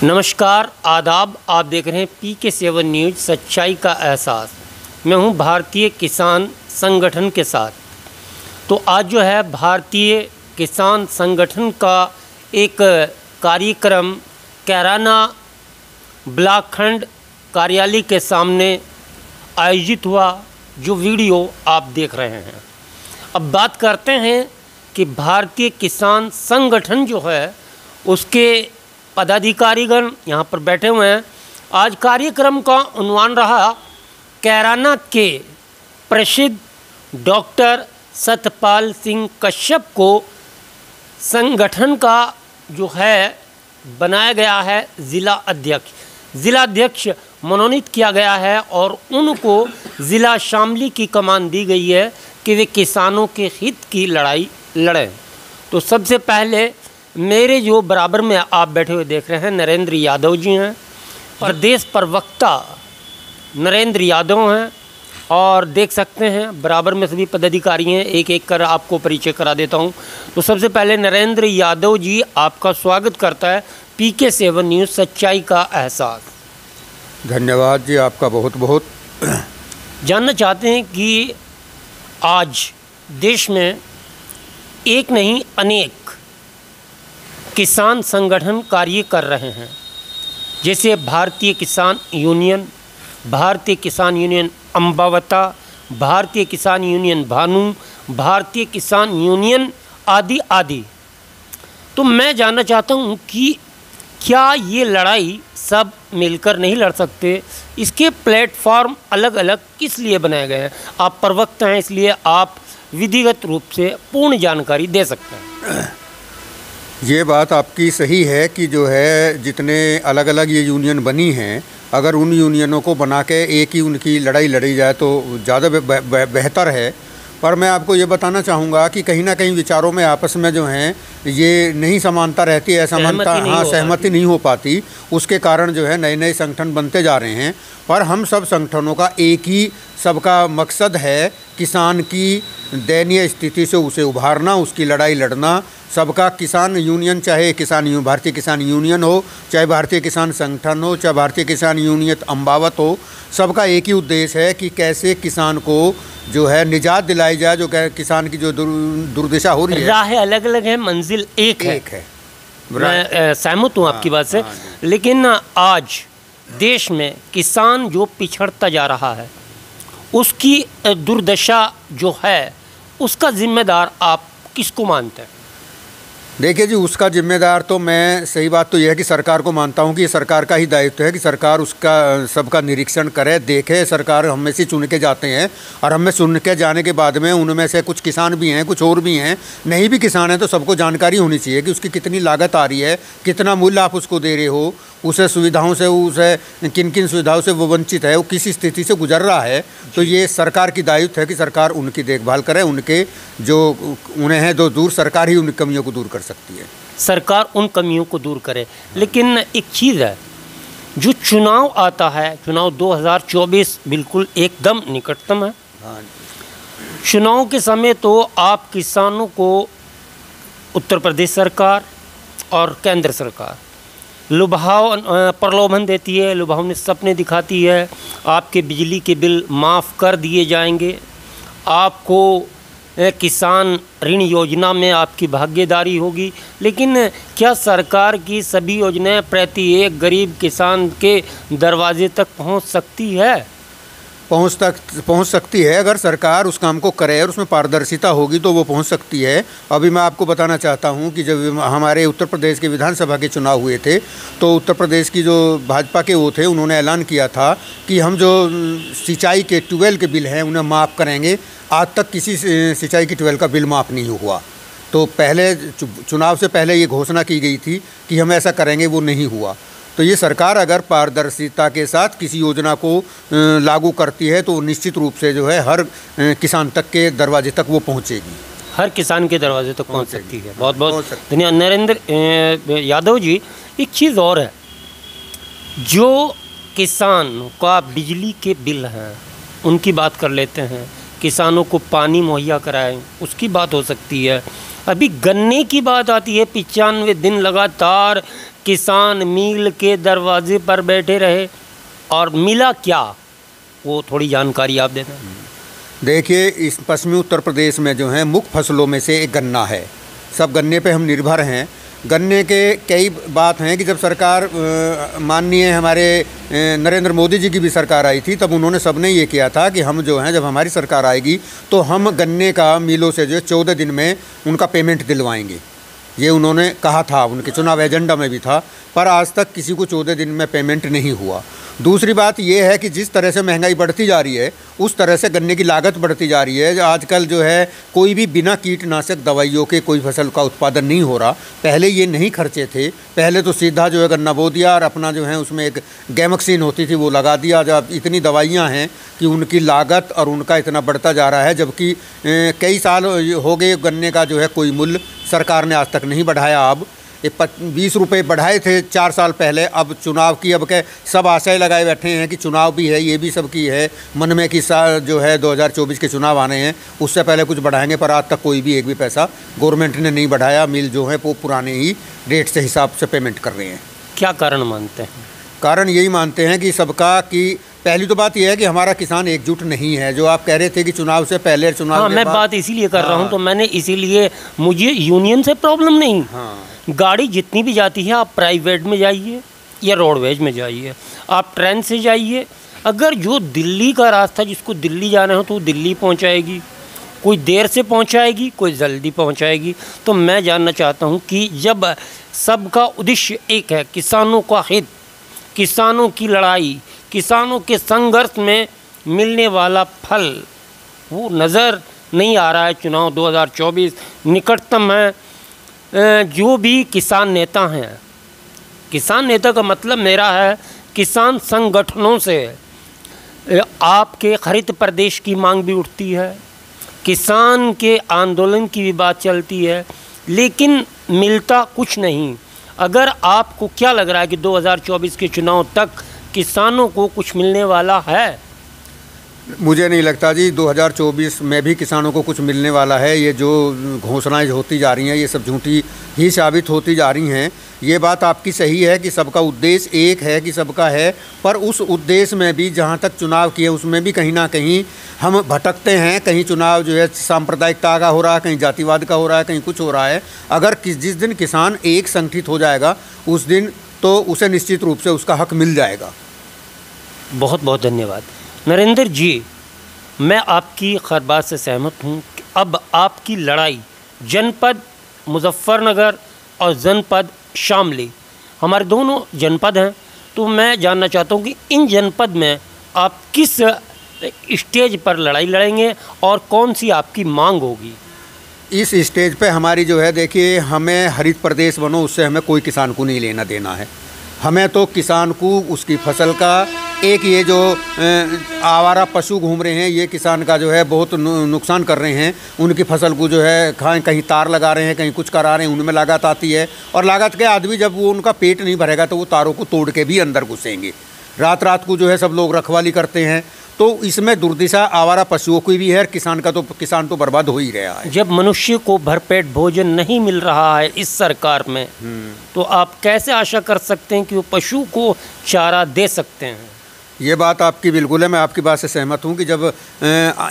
नमस्कार, आदाब। आप देख रहे हैं PK7 न्यूज़, सच्चाई का एहसास। मैं हूं भारतीय किसान संगठन के साथ। तो आज जो है भारतीय किसान संगठन का एक कार्यक्रम कैराना ब्लॉक खंड कार्यालय के सामने आयोजित हुआ, जो वीडियो आप देख रहे हैं। अब बात करते हैं कि भारतीय किसान संगठन जो है उसके पदाधिकारीगण यहाँ पर बैठे हुए हैं। आज कार्यक्रम का उन्वान रहा कैराना के प्रसिद्ध डॉक्टर सतपाल सिंह कश्यप को संगठन का जो है बनाया गया है ज़िला अध्यक्ष मनोनीत किया गया है और उनको ज़िला शामली की कमान दी गई है कि वे किसानों के हित की लड़ाई लड़ें। तो सबसे पहले मेरे जो बराबर में आप बैठे हुए देख रहे हैं नरेंद्र यादव जी हैं, प्रदेश प्रवक्ता नरेंद्र यादव हैं, और देख सकते हैं बराबर में सभी पदाधिकारी हैं। एक एक कर आपको परिचय करा देता हूं। तो सबसे पहले नरेंद्र यादव जी, आपका स्वागत करता है PK7 न्यूज़, सच्चाई का एहसास। धन्यवाद जी, आपका बहुत बहुत। जानना चाहते हैं कि आज देश में एक नहीं अनेक किसान संगठन कार्य कर रहे हैं, जैसे भारतीय किसान यूनियन, भारतीय किसान यूनियन अम्बावता, भारतीय किसान यूनियन भानु, भारतीय किसान यूनियन आदि आदि। तो मैं जानना चाहता हूं कि क्या ये लड़ाई सब मिलकर नहीं लड़ सकते? इसके प्लेटफॉर्म अलग अलग किस लिए बनाए गए हैं? आप प्रवक्ता हैं, इसलिए आप विधिगत रूप से पूर्ण जानकारी दे सकते हैं। ये बात आपकी सही है कि जो है जितने अलग अलग ये यूनियन बनी हैं, अगर उन यूनियनों को बना के एक ही उनकी लड़ाई लड़ी जाए तो ज़्यादा बेहतर है। पर मैं आपको ये बताना चाहूँगा कि कहीं ना कहीं विचारों में आपस में जो हैं ये नहीं समानता रहती है, सहमति नहीं हो पाती। उसके कारण जो है नए नए संगठन बनते जा रहे हैं। पर हम सब संगठनों का एक ही सबका मकसद है किसान की दयनीय स्थिति से उसे उभारना, उसकी लड़ाई लड़ना। सबका किसान यूनियन, चाहे भारतीय किसान यूनियन हो, चाहे भारतीय किसान संगठन हो, चाहे भारतीय किसान यूनियन अम्बावत हो, सबका एक ही उद्देश्य है कि कैसे किसान को जो है निजात दिलाई जाए। जो किसान की जो दुर्दशा हो रही है, राहें अलग अलग है, मंजिल एक है। मैं सहमत हूँ आपकी बात से, लेकिन आज देश में किसान जो पिछड़ता जा रहा है, उसकी दुर्दशा जो है, उसका जिम्मेदार आप किसको मानते हैं? देखिए जी, उसका जिम्मेदार तो मैं, सही बात तो यह है कि सरकार को मानता हूं कि ये सरकार का ही दायित्व है कि सरकार उसका सबका निरीक्षण करे, देखे। सरकार हम में से चुन के जाते हैं और हम में चुन के जाने के बाद में उनमें से कुछ किसान भी हैं, कुछ और भी हैं, नहीं भी किसान हैं, तो सबको जानकारी होनी चाहिए कि उसकी कितनी लागत आ रही है, कितना मूल्य आप उसको दे रहे हो, उसे सुविधाओं से, उसे किन किन सुविधाओं से वो वंचित है, वो किस स्थिति से गुजर रहा है। तो ये सरकार की दायित्व है कि सरकार उनकी देखभाल करे, उनके जो उन्हें हैं जो दूर, सरकार ही उन कमियों को दूर कर सकती है। सरकार उन कमियों को दूर करे। लेकिन एक चीज़ है, जो चुनाव आता है, चुनाव 2024 बिल्कुल एकदम निकटतम है। चुनाव के समय तो आप किसानों को उत्तर प्रदेश सरकार और केंद्र सरकार प्रलोभन देती है, लुभावने सपने दिखाती है। आपके बिजली के बिल माफ़ कर दिए जाएंगे, आपको किसान ऋण योजना में आपकी भागीदारी होगी। लेकिन क्या सरकार की सभी योजनाएं प्रति एक गरीब किसान के दरवाजे तक पहुंच सकती है? पहुंच सकती है। अगर सरकार उस काम को करे और उसमें पारदर्शिता होगी तो वो पहुंच सकती है। अभी मैं आपको बताना चाहता हूं कि जब हमारे उत्तर प्रदेश के विधानसभा के चुनाव हुए थे, तो उत्तर प्रदेश की जो भाजपा के वो थे, उन्होंने ऐलान किया था कि हम जो सिंचाई के ट्यूबवेल के बिल हैं उन्हें माफ़ करेंगे। आज तक किसी सिंचाई की ट्यूबवेल का बिल माफ़ नहीं हुआ। तो पहले चुनाव से पहले ये घोषणा की गई थी कि हम ऐसा करेंगे, वो नहीं हुआ। तो ये सरकार अगर पारदर्शिता के साथ किसी योजना को लागू करती है तो निश्चित रूप से जो है हर किसान तक के दरवाजे तक वो पहुंचेगी, हर किसान के दरवाजे तक पहुंच सकती है। बहुत बहुत धन्यवाद नरेंद्र यादव जी। एक चीज़ और है, जो किसान का बिजली के बिल हैं उनकी बात कर लेते हैं। किसानों को पानी मुहैया कराएं, उसकी बात हो सकती है। अभी गन्ने की बात आती है, 95 दिन लगातार किसान मील के दरवाजे पर बैठे रहे और मिला क्या, वो थोड़ी जानकारी आप देना। देखिए, इस पश्चिमी उत्तर प्रदेश में जो है मुख्य फसलों में से एक गन्ना है। सब गन्ने पे हम निर्भर हैं। गन्ने के कई बात हैं कि जब सरकार माननीय हमारे नरेंद्र मोदी जी की भी सरकार आई थी, तब उन्होंने सबने ये किया था कि हम जो हैं जब हमारी सरकार आएगी तो हम गन्ने का मिलों से जो 14 दिन में उनका पेमेंट दिलवाएंगे। ये उन्होंने कहा था, उनके चुनाव एजेंडा में भी था, पर आज तक किसी को 14 दिन में पेमेंट नहीं हुआ। दूसरी बात ये है कि जिस तरह से महंगाई बढ़ती जा रही है उस तरह से गन्ने की लागत बढ़ती जा रही है। आजकल जो है कोई भी बिना कीटनाशक दवाइयों के कोई फसल का उत्पादन नहीं हो रहा। पहले ये नहीं खर्चे थे, पहले तो सीधा जो है गन्ना बो दिया और अपना जो है उसमें एक गैमक्सीन होती थी वो लगा दिया। जब इतनी दवाइयाँ हैं कि उनकी लागत और उनका इतना बढ़ता जा रहा है, जबकि कई साल हो गए गन्ने का जो है कोई मूल्य सरकार ने आज तक नहीं बढ़ाया। अब 20 रुपये बढ़ाए थे 4 साल पहले, अब चुनाव की अब के सब आशाएं लगाए बैठे हैं कि चुनाव भी है, ये भी सबकी है मन में कि जो है 2024 के चुनाव आने हैं, उससे पहले कुछ बढ़ाएंगे, पर आज तक कोई भी एक भी पैसा गवर्नमेंट ने नहीं बढ़ाया। मिल जो है वो पुराने ही रेट से हिसाब से पेमेंट कर रहे हैं। क्या कारण मानते हैं? कारण यही मानते हैं कि सबका कि पहली तो बात यह है कि हमारा किसान एकजुट नहीं है। जो आप कह रहे थे कि चुनाव से पहले चुनाव हाँ, मैं बात इसीलिए कर रहा हूँ, तो मैंने इसीलिए, मुझे यूनियन से प्रॉब्लम नहीं। हाँ, गाड़ी जितनी भी जाती है आप प्राइवेट में जाइए या रोडवेज में जाइए, आप ट्रेन से जाइए। अगर जो दिल्ली का रास्ता, जिसको दिल्ली जाना हो तो वो दिल्ली पहुंचाएगी, कोई देर से पहुंचाएगी, कोई जल्दी पहुंचाएगी। तो मैं जानना चाहता हूं कि जब सबका उद्देश्य एक है, किसानों का हित, किसानों की लड़ाई, किसानों के संघर्ष में मिलने वाला फल वो नज़र नहीं आ रहा है। चुनाव 2024 निकटतम है। जो भी किसान नेता हैं, किसान नेता का मतलब मेरा है किसान संगठनों से आपके हरित प्रदेश की मांग भी उठती है, किसान के आंदोलन की भी बात चलती है, लेकिन मिलता कुछ नहीं। अगर आपको क्या लग रहा है कि 2024 के चुनाव तक किसानों को कुछ मिलने वाला है? मुझे नहीं लगता जी 2024 में भी किसानों को कुछ मिलने वाला है। ये जो घोषणाएं होती जा रही हैं ये सब झूठी ही साबित होती जा रही हैं। ये बात आपकी सही है कि सबका उद्देश्य एक है कि सबका है, पर उस उद्देश्य में भी जहाँ तक चुनाव किए उसमें भी कहीं ना कहीं हम भटकते हैं। कहीं चुनाव जो है सांप्रदायिकता का हो रहा है, कहीं जातिवाद का हो रहा है, कहीं कुछ हो रहा है। अगर जिस दिन किसान एक संगठित हो जाएगा उस दिन तो उसे निश्चित रूप से उसका हक मिल जाएगा। बहुत बहुत धन्यवाद नरेंद्र जी। मैं आपकी हर बात से सहमत हूँ कि अब आपकी लड़ाई जनपद मुजफ्फरनगर और जनपद शामली, हमारे दोनों जनपद हैं, तो मैं जानना चाहता हूँ कि इन जनपद में आप किस स्टेज पर लड़ाई लड़ेंगे और कौन सी आपकी मांग होगी? इस स्टेज पे हमारी जो है, देखिए, हमें हरित प्रदेश बनो उससे हमें कोई किसान को नहीं लेना देना है। हमें तो किसान को उसकी फसल का, एक ये जो आवारा पशु घूम रहे हैं ये किसान का जो है बहुत नुकसान कर रहे हैं। उनकी फसल को जो है कहीं तार लगा रहे हैं, कहीं कुछ करा रहे हैं, उनमें लागत आती है। और लागत के आदमी जब वो उनका पेट नहीं भरेगा तो वो तारों को तोड़ के भी अंदर घुसेंगे। रात रात को जो है सब लोग रखवाली करते हैं। तो इसमें दुर्दशा आवारा पशुओं की भी है, किसान तो बर्बाद हो ही रहा है। जब मनुष्य को भरपेट भोजन नहीं मिल रहा है इस सरकार में, तो आप कैसे आशा कर सकते हैं कि वो पशु को चारा दे सकते हैं? ये बात आपकी बिल्कुल है, मैं आपकी बात से सहमत हूँ कि जब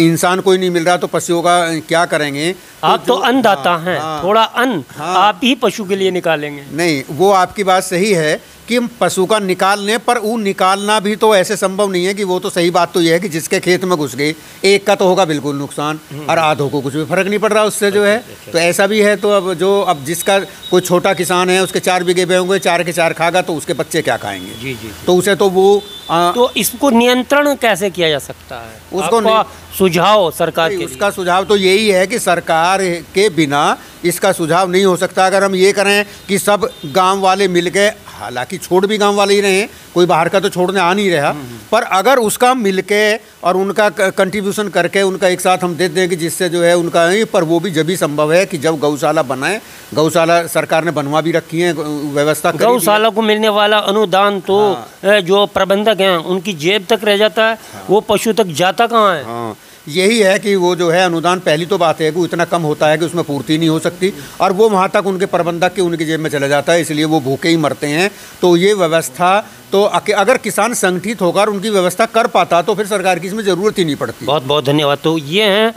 इंसान को ही नहीं मिल रहा तो पशुओं का क्या करेंगे? आप तो अन्नदाता हैं, थोड़ा अन्न आप ही पशु के लिए निकालेंगे। नहीं, वो आपकी बात सही है कि हम पशु का निकाल लें, पर वो निकालना भी तो ऐसे संभव नहीं है कि वो तो सही बात तो ये है कि जिसके खेत में घुस गए एक का तो होगा बिल्कुल नुकसान और आधों को कुछ भी फर्क नहीं पड़ रहा उससे जो है। तो ऐसा भी है। तो अब जिसका कोई छोटा किसान है उसके 4 बीघे पे होंगे, 4 के 4 खागा तो उसके बच्चे क्या खाएंगे? जी जी। तो उसे तो वो तो इसको नियंत्रण कैसे किया जा सकता है? उसको सुझाव सरकार के उसका सुझाव तो यही है कि सरकार के बिना इसका सुझाव नहीं हो सकता। अगर हम ये करें कि सब गांव वाले मिल के, हालांकि छोड़ भी गांव वाले ही रहे हैं, कोई बाहर का तो छोड़ने आ नहीं रहा, पर अगर उसका मिल के और उनका कंट्रीब्यूशन करके उनका एक साथ हम दे दें कि जिससे जो है उनका, पर वो भी जब भी संभव है कि जब गौशाला बनाए। गौशाला सरकार ने बनवा भी रखी है, व्यवस्था गौशाला को मिलने वाला अनुदान तो जो प्रबंधक हैं उनकी जेब तक रह जाता है, वो पशु तक जाता कहाँ है? यही है कि वो जो है अनुदान, पहली तो बात है कि वो इतना कम होता है कि उसमें पूर्ति नहीं हो सकती और वो वहाँ तक उनके प्रबंधक के उनकी जेब में चला जाता है, इसलिए वो भूखे ही मरते हैं। तो ये व्यवस्था तो अगर किसान संगठित होकर उनकी व्यवस्था कर पाता तो फिर सरकार की इसमें ज़रूरत ही नहीं पड़ती। बहुत बहुत धन्यवाद। तो ये हैं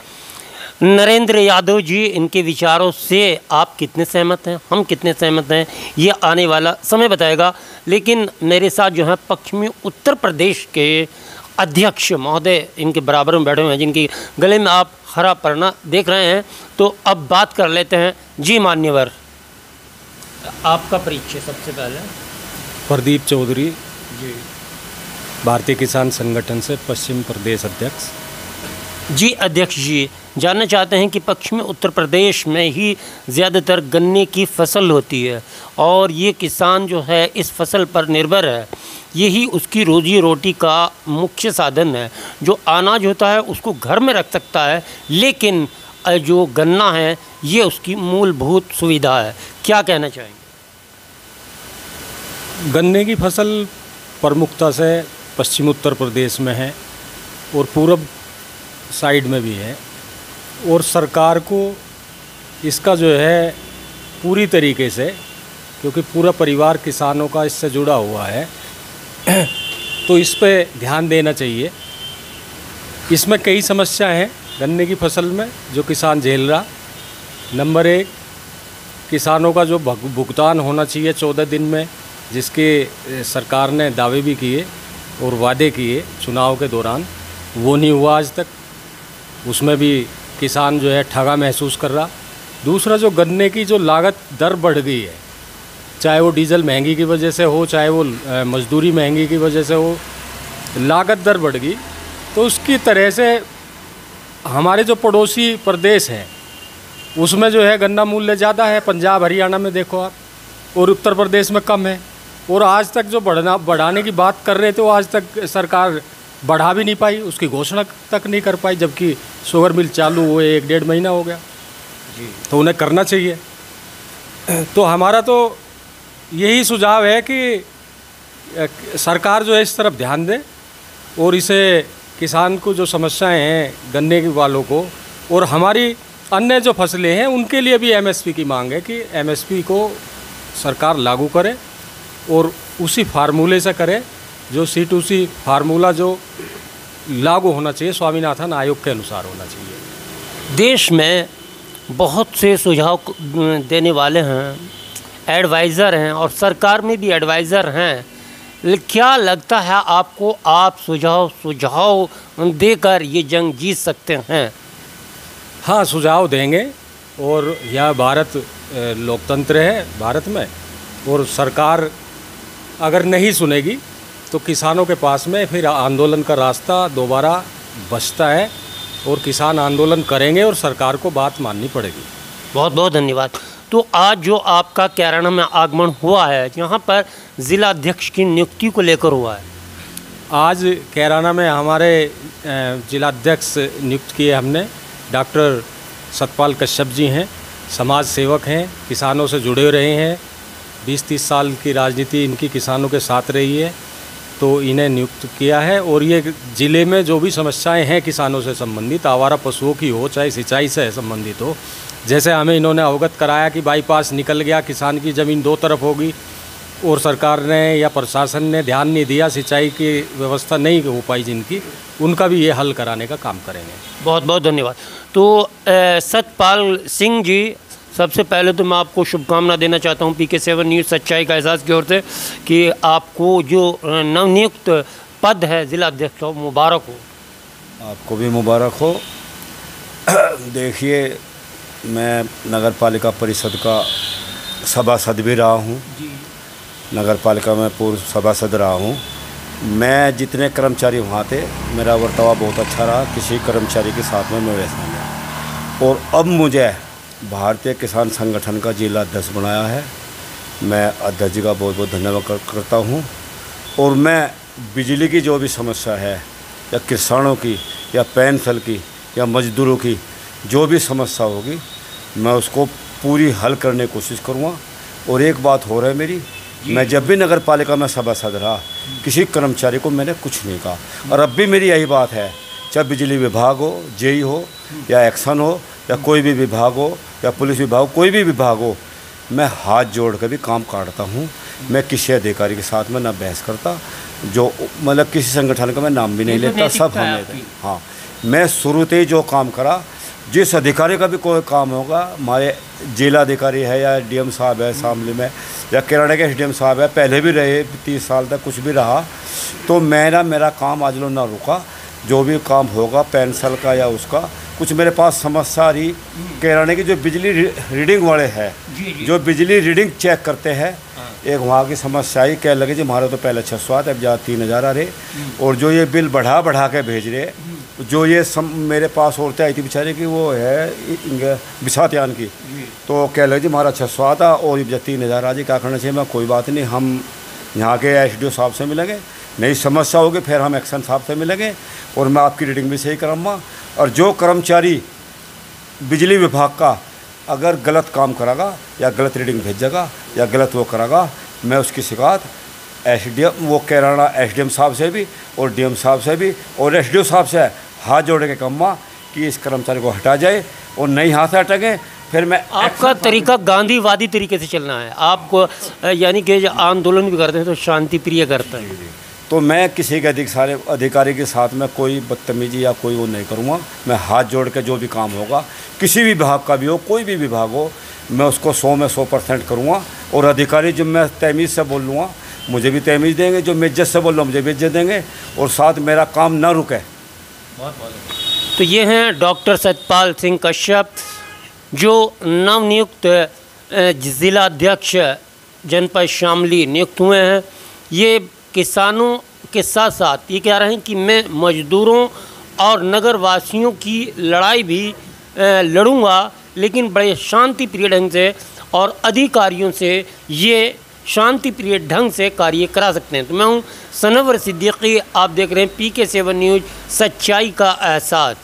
नरेंद्र यादव जी, इनके विचारों से आप कितने सहमत हैं, हम कितने सहमत हैं, ये आने वाला समय बताएगा। लेकिन मेरे साथ जो है पश्चिमी उत्तर प्रदेश के अध्यक्ष महोदय इनके बराबर में बैठे हुए हैं, जिनकी गले में आप हरा पन्ना देख रहे हैं। तो अब बात कर लेते हैं। जी मान्यवर, आपका परिचय सबसे पहले। प्रदीप चौधरी जी, भारतीय किसान संगठन से पश्चिम प्रदेश अध्यक्ष। जी अध्यक्ष जी, जानना चाहते हैं कि पश्चिमी उत्तर प्रदेश में ही ज़्यादातर गन्ने की फसल होती है और ये किसान जो है इस फसल पर निर्भर है, यही उसकी रोजी रोटी का मुख्य साधन है। जो अनाज होता है उसको घर में रख सकता है, लेकिन जो गन्ना है ये उसकी मूलभूत सुविधा है। क्या कहना चाहेंगे? गन्ने की फसल प्रमुखता से पश्चिम उत्तर प्रदेश में है और पूरब साइड में भी है, और सरकार को इसका जो है पूरी तरीके से, क्योंकि पूरा परिवार किसानों का इससे जुड़ा हुआ है, तो इस पे ध्यान देना चाहिए। इसमें कई समस्याएं हैं गन्ने की फसल में जो किसान झेल रहा। नंबर 1, किसानों का जो भुगतान होना चाहिए 14 दिन में, जिसके सरकार ने दावे भी किए और वादे किए चुनाव के दौरान, वो नहीं हुआ आज तक। उसमें भी किसान जो है ठगा महसूस कर रहा। दूसरा, जो गन्ने की जो लागत दर बढ़ गई है, चाहे वो डीजल महंगी की वजह से हो, चाहे वो मजदूरी महंगी की वजह से हो, लागत दर बढ़ गई। तो उसकी तरह से हमारे जो पड़ोसी प्रदेश हैं उसमें जो है गन्ना मूल्य ज़्यादा है, पंजाब हरियाणा में देखो आप, और उत्तर प्रदेश में कम है। और आज तक जो बढ़ाने की बात कर रहे थे वो आज तक सरकार बढ़ा भी नहीं पाई, उसकी घोषणा तक नहीं कर पाई, जबकि शुगर मिल चालू हुए 1-1.5 महीना हो गया जी। तो उन्हें करना चाहिए। तो हमारा तो यही सुझाव है कि सरकार जो है इस तरफ ध्यान दे और इसे किसान को जो समस्याएं हैं गन्ने वालों को और हमारी अन्य जो फसलें हैं उनके लिए भी एमएसपी की मांग है कि एमएसपी को सरकार लागू करे और उसी फार्मूले से करे जो C2C फार्मूला जो लागू होना चाहिए, स्वामीनाथन आयोग के अनुसार होना चाहिए। देश में बहुत से सुझाव देने वाले हैं, एडवाइज़र हैं और सरकार में भी एडवाइज़र हैं। क्या लगता है आपको, आप सुझाव देकर ये जंग जीत सकते हैं? हाँ, सुझाव देंगे। और यह भारत लोकतंत्र है भारत में, और सरकार अगर नहीं सुनेगी तो किसानों के पास में फिर आंदोलन का रास्ता दोबारा बचता है और किसान आंदोलन करेंगे और सरकार को बात माननी पड़ेगी। बहुत बहुत धन्यवाद। तो आज जो आपका कैराना में आगमन हुआ है, यहाँ पर ज़िला अध्यक्ष की नियुक्ति को लेकर हुआ है। आज कैराना में हमारे जिलाध्यक्ष नियुक्त किए हमने। डॉक्टर सतपाल कश्यप जी हैं, समाज सेवक हैं, किसानों से जुड़े रहे हैं, 20-30 साल की राजनीति इनकी किसानों के साथ रही है, तो इन्हें नियुक्त किया है। और ये ज़िले में जो भी समस्याएं हैं किसानों से संबंधित, आवारा पशुओं की हो चाहे सिंचाई से संबंधित हो, जैसे हमें इन्होंने अवगत कराया कि बाईपास निकल गया, किसान की ज़मीन 2 तरफ होगी और सरकार ने या प्रशासन ने ध्यान नहीं दिया, सिंचाई की व्यवस्था नहीं हो पाई जिनकी, उनका भी ये हल कराने का काम करेंगे। बहुत बहुत धन्यवाद। तो सतपाल सिंह जी, सबसे पहले तो मैं आपको शुभकामना देना चाहता हूँ PK7 न्यूज़ सच्चाई का एहसास की ओर से कि आपको जो नवनियुक्त पद है ज़िला अध्यक्ष हो, मुबारक हो। आपको भी मुबारक हो। देखिए, मैं नगर पालिका परिषद का सभासद भी रहा हूँ, नगर पालिका में पूर्व सभासद रहा हूँ। मैं जितने कर्मचारी वहाँ थे, मेरा वर्तावा बहुत अच्छा रहा, किसी कर्मचारी के साथ में मैं वैसा नहीं। और अब मुझे भारतीय किसान संगठन का जिला अध्यक्ष बनाया है। मैं अध्यक्ष जी का बहुत बहुत धन्यवाद करता हूँ। और मैं बिजली की जो भी समस्या है, या किसानों की, या पेंशन की, या मजदूरों की जो भी समस्या होगी, मैं उसको पूरी हल करने की कोशिश करूँगा। और एक बात हो रही है मेरी, मैं जब भी नगर पालिका में सभासद रहा, किसी कर्मचारी को मैंने कुछ नहीं कहा, और अब भी मेरी यही बात है, चाहे बिजली विभाग हो, जेई हो या एक्शन हो या कोई भी विभाग हो या पुलिस विभाग हो, कोई भी विभाग हो, मैं हाथ जोड़ कर भी काम काटता हूँ। मैं किसी अधिकारी के साथ में ना बहस करता, जो मतलब किसी संगठन का मैं नाम भी नहीं लेता, सब हमें। हाँ, मैं शुरू से ही जो काम करा, जिस अधिकारी का भी कोई काम होगा, हमारे जिला अधिकारी है या डीएम साहब है शामली में या किराना के एसडीएम साहब है, पहले भी रहे 30 साल तक, कुछ भी रहा, तो मेरा काम आज लो ना रुका। जो भी काम होगा पेंसिल का या उसका, कुछ मेरे पास समस्या आ रही, किराने की जो बिजली रीडिंग वाले हैं, जो बिजली रीडिंग चेक करते हैं, एक वहाँ की समस्या आई, कह लगे जी हमारे तो पहले 600 आते, अब ज़्यादा 3000 आ रहे, और जो ये बिल बढ़ा के भेज रहे, जो ये मेरे पास औरतें आई थी बेचारे की, वो है बिसातियान की, तो कह लगे जी हमारा 600 आता और ये 3000 आ जी, क्या करना चाहिए? मैं कोई बात नहीं, हम यहाँ के एसडीओ साहब से मिलेंगे, नई समस्या होगी फिर हम एक्शन साहब से मिलेंगे और मैं आपकी रीडिंग भी सही कराऊँगा। और जो कर्मचारी बिजली विभाग का अगर गलत काम करागा या गलत रीडिंग भेजेगा या गलत वो करागा, मैं उसकी शिकायत एसडीएम, वो किराना एसडीएम साहब से भी और डीएम साहब से भी और एसडीओ साहब से हाथ जोड़े के कहूँगा कि इस कर्मचारी को हटा जाए, और नहीं हाथ से हटेंगे फिर मैं। आपका तरीका गांधीवादी तरीके से चलना है आपको, यानी कि जो आंदोलन भी करते हैं तो शांति प्रिय करते हैं। तो मैं किसी के अधिकारी के साथ में कोई बदतमीजी या कोई वो नहीं करूँगा। मैं हाथ जोड़ के जो भी काम होगा, किसी भी विभाग का भी हो, कोई भी विभाग हो, मैं उसको 100 में 100% करूँगा। और अधिकारी जो मैं तमीज़ से बोल लूँगा मुझे भी तमीज़ देंगे, जो मैं इज्जत से बोल रहा हूँ मुझे भी इज्जत देंगे, और साथ मेरा काम ना रुके। तो ये हैं डॉक्टर सतपाल सिंह कश्यप, जो नवनियुक्त जिलाध्यक्ष जनपद शामली नियुक्त हुए हैं। ये किसानों के साथ साथ ये कह रहे हैं कि मैं मजदूरों और नगर वासियों की लड़ाई भी लड़ूंगा, लेकिन बड़े शांति प्रिय ढंग से, और अधिकारियों से ये शांति प्रिय ढंग से कार्य करा सकते हैं। तो मैं हूँ सनवर सिद्दीकी, आप देख रहे हैं PK7 न्यूज़, सच्चाई का एहसास।